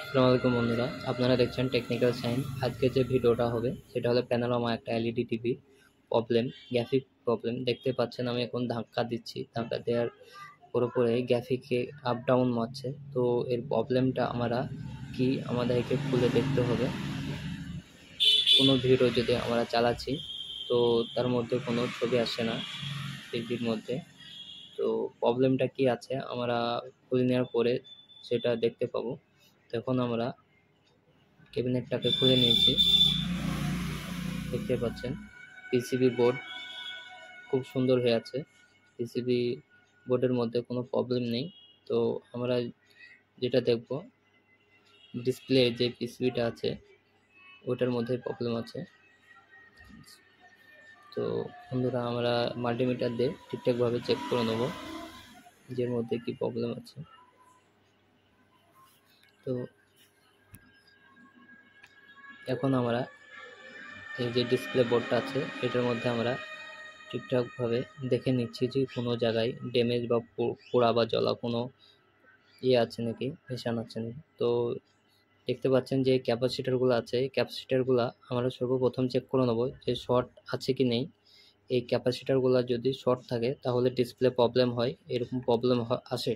আসসালামু আলাইকুম বন্ধুরা, আপনারা দেখছেন টেকনিক্যাল সাইন। আজকে যে ভিডিওটা হবে সেটা হলো প্যানোরামা একটা LED TV problem, graphic problem. দেখতে পাচ্ছেন আমি এখন ধাক্কা দিচ্ছি, ধাক্কা দেওয়ার পরে গ্রাফিকে আপ ডাউন মারছে। তো এর প্রবলেমটা আমরা কি আমাদেরকে খুলে দেখতে হবে। কোনো ভিডিও যদি আমরা চালাচ্ছি তো তার মধ্যে কোনো ছবি আসে না টিভির মধ্যে। তো প্রবলেমটা কি আছে আমরা খুলে নেওয়ার পরে সেটা দেখতে পাবো। তখন আমরা ক্যাবিনেটটাকে খুলে নিয়েছি, দেখতে পাচ্ছেন পিসিবি বোর্ড খুব সুন্দর হয়ে আছে। পিসিবি বোর্ডের মধ্যে কোনো প্রবলেম নেই। তো আমরা যেটা দেখব, ডিসপ্লে যে পিসিবিটা আছে ওটার মধ্যে প্রবলেম আছে। তো বন্ধুরা, আমরা মাল্টিমিটার দিয়ে ঠিকঠাকভাবে চেক করে নেব যে এর মধ্যে কি প্রবলেম আছে। তো এখন আমরা এই যে ডিসপ্লে বোর্ডটা আছে এটার মধ্যে আমরা ঠিকঠাকভাবে দেখে নিচ্ছি যে কোনো জায়গায় ড্যামেজ বা পোড়া বা জ্বলা কোনো আছে নাকি, নিশান আছে নাকি। তো দেখতে পাচ্ছেন যে ক্যাপাসিটারগুলো আছে, ক্যাপাসিটারগুলো আমরা সর্বপ্রথম চেক করে নেব যে শর্ট আছে কি নেই। এই ক্যাপাসিটারগুলো যদি শর্ট থাকে তাহলে ডিসপ্লে প্রবলেম হয়, এরকম প্রবলেম আসে।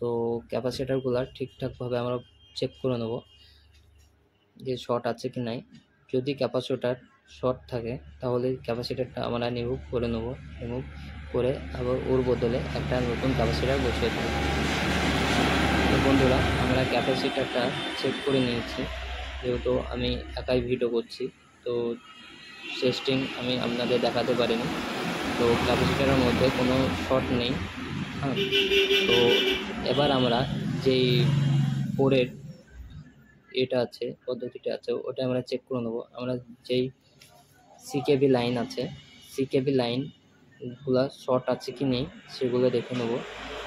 তো ক্যাপাসিটারগুলো ঠিকঠাকভাবে আমরা চেক করে নেব যে শর্ট আছে কি নাই। যদি ক্যাপাসিটার শর্ট থাকে তাহলে ক্যাপাসিটারটা আমরা রিমুভ করে নেব, রিমুভ করে আবার ওর বদলে একটা নতুন ক্যাপাসিটার বসিয়ে দেবো। তো বন্ধুরা, আমরা ক্যাপাসিটারটা চেক করে নিয়েছি, যেহেতু আমি একাই ভিডিও করছি তো টেস্টিং আমি আপনাদের দেখাতে পারিনি। তো ক্যাপাসিটারের মধ্যে কোনো শর্ট নেই। হ্যাঁ, তো এবার আমরা যেই বোর্ডের এটা আছে, পদ্ধতিটা আছে, ওটা আমরা চেক করে নেবো। আমরা যেই সিকেবি লাইন আছে, সিকেবি লাইনগুলো শর্ট আছে কি নেই সেগুলো দেখে নেব।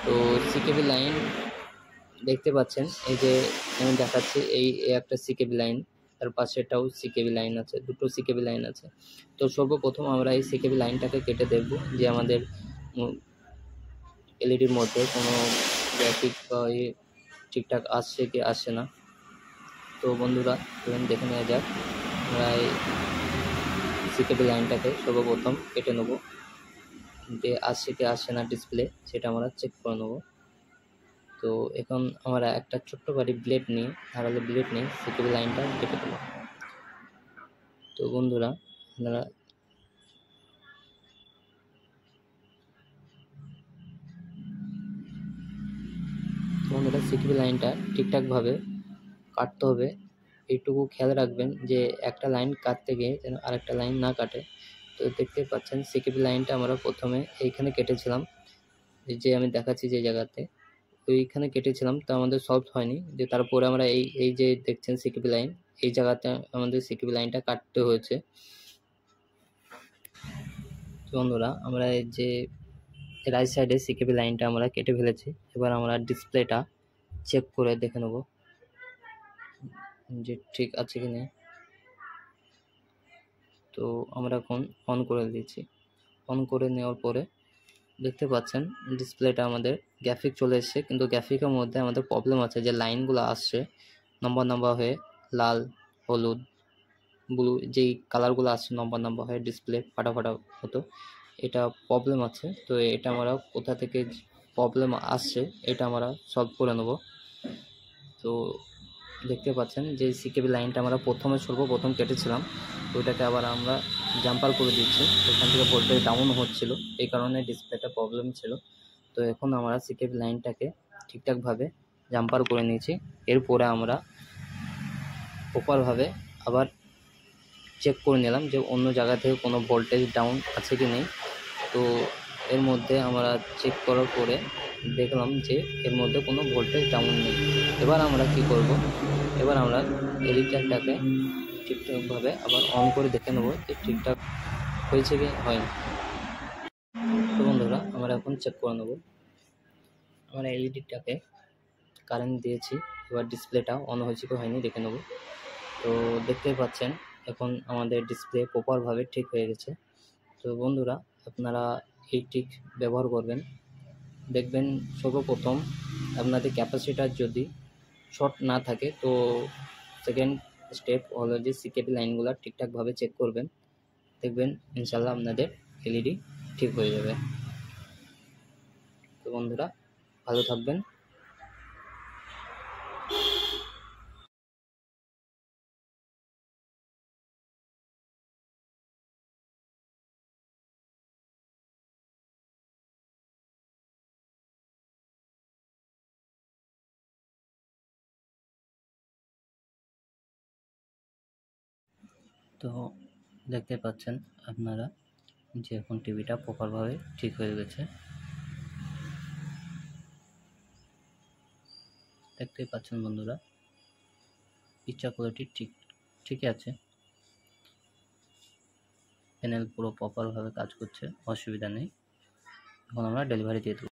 তো সিকেবি লাইন দেখতে পাচ্ছেন, এই যে আমি দেখাচ্ছি, এই একটা সিকেবি লাইন, তার পাশেটাও সিকেবি লাইন আছে, দুটো সিকেবি লাইন আছে। তো সর্বপ্রথম আমরা এই সিকেবি লাইনটাকে কেটে দেখব যে আমাদের এলইডির মধ্যে কোনো গ্রাফিক বা ঠিকঠাক আসছে কি আসছে না। তো বন্ধুরা, দেখে নেওয়া যাক। আমরা এই সিকেবি লাইনটাকে সর্বপ্রথম কেটে নেব, যে আসছে কি আসছে না ডিসপ্লে সেটা আমরা চেক করে নেব। তো এখন আমরা একটা ছোট্ট বাড়ি ব্লেড নিয়ে, ধারালো ব্লেড নিয়ে সিকেবি লাইনটা কেটে দেবো। তো বন্ধুরা, সিকেবি লাইনটা ঠিকঠাকভাবে কাটতে হবে। এইটুকু খেয়াল রাখবেন যে একটা লাইন কাটতে গিয়ে যেন আরেকটা লাইন না কাটে। তো দেখতে পাচ্ছেন সিকেবি লাইনটা আমরা প্রথমে এইখানে কেটেছিলাম, যে আমি দেখাচ্ছি যে জায়গাতে ওইখানে কেটেছিলাম, তো আমাদের সলভ হয়নি। যে তারপরে আমরা এই যে দেখছেন সিকেবি লাইন, এই জায়গাতে আমাদের সিকেবি লাইনটা কাটতে হয়েছে। বন্ধুরা, আমরা এই যে রাইট সাইডে সিকেবি লাইনটা আমরা কেটে ফেলেছি। এবার আমরা ডিসপ্লেটা চেক করে দেখে নেব যে ঠিক আছে কি না। তো আমরা এখন অন করে দিচ্ছি। অন করে নেওয়ার পরে দেখতে পাচ্ছেন ডিসপ্লেটা আমাদের গ্রাফিক চলে এসছে, কিন্তু গ্রাফিকের মধ্যে আমাদের প্রবলেম আছে যে লাইনগুলো আসছে নম্বর নম্বর হয়ে, লাল, হলুদ, ব্লু, যেই কালারগুলো আসছে নম্বর নম্বর হয়ে ডিসপ্লে ফাটা ফাটা হতো, এটা প্রবলেম আছে। তো এটা আমরা কোথা থেকে প্রবলেম আসছে এটা আমরা সলভ করে নেব। তো দেখতে পাচ্ছেন যে সিকেবি লাইনটা আমরা সর্বপ্রথম কেটেছিলাম, ওইটাকে আবার আমরা জাম্পার করে দিচ্ছি। ওখান থেকে ভোল্টেজ ডাউন হচ্ছিল, এই কারণে ডিসপ্লেটা প্রবলেম ছিল। তো এখন আমরা সিকেবি লাইনটাকে ঠিকঠাকভাবে জাম্পার করে নিয়েছি। এরপরে আমরা প্রপারভাবে আবার চেক করে নিলাম যে অন্য জায়গা থেকে কোনো ভোল্টেজ ডাউন আছে কি নেই। তো এর মধ্যে আমরা চেক করার পরে দেখলাম যে এর মধ্যে কোনো ভোল্টেজ ডাউন নেই। এবার আমরা কি করব, এবার আমরা এলইডিটাকে ঠিকঠাকভাবে আবার অন করে দেখে নেব যে ঠিকঠাক হয়েছে কি হয়নি। তো বন্ধুরা, আমরা এখন চেক করে নেব। আমরা এলইডিটাকে কারেন্ট দিয়েছি, এবার ডিসপ্লেটা অন হয়েছে কি হয়নি দেখে নেব। তো দেখতেই পাচ্ছেন এখন আমাদের ডিসপ্লে প্রপারভাবে ঠিক হয়ে গেছে। তো বন্ধুরা, আপনারা এই ট্রিক ব্যবহার করবেন, দেখবেন সর্বপ্রথম আপনাদের ক্যাপাসিটার যদি শর্ট না থাকে, তো সেকেন্ড স্টেপ হলো যে সিকেপি লাইনগুলো ঠিকঠাকভাবে চেক করবেন, দেখবেন ইনশাল্লাহ আপনাদের এলইডি ঠিক হয়ে যাবে। তো বন্ধুরা ভালো থাকবেন। তো দেখতে পাচ্ছেন আপনারা যে এখন টিভিটা প্রপারভাবে ঠিক হয়ে গেছে, দেখতেই পাচ্ছেন বন্ধুরা পিকচার কোয়ালিটি ঠিকই আছে, প্যানেল পুরো প্রপারভাবে কাজ করছে, অসুবিধা নেই। এখন আমরা ডেলিভারি দিয়ে দেবো।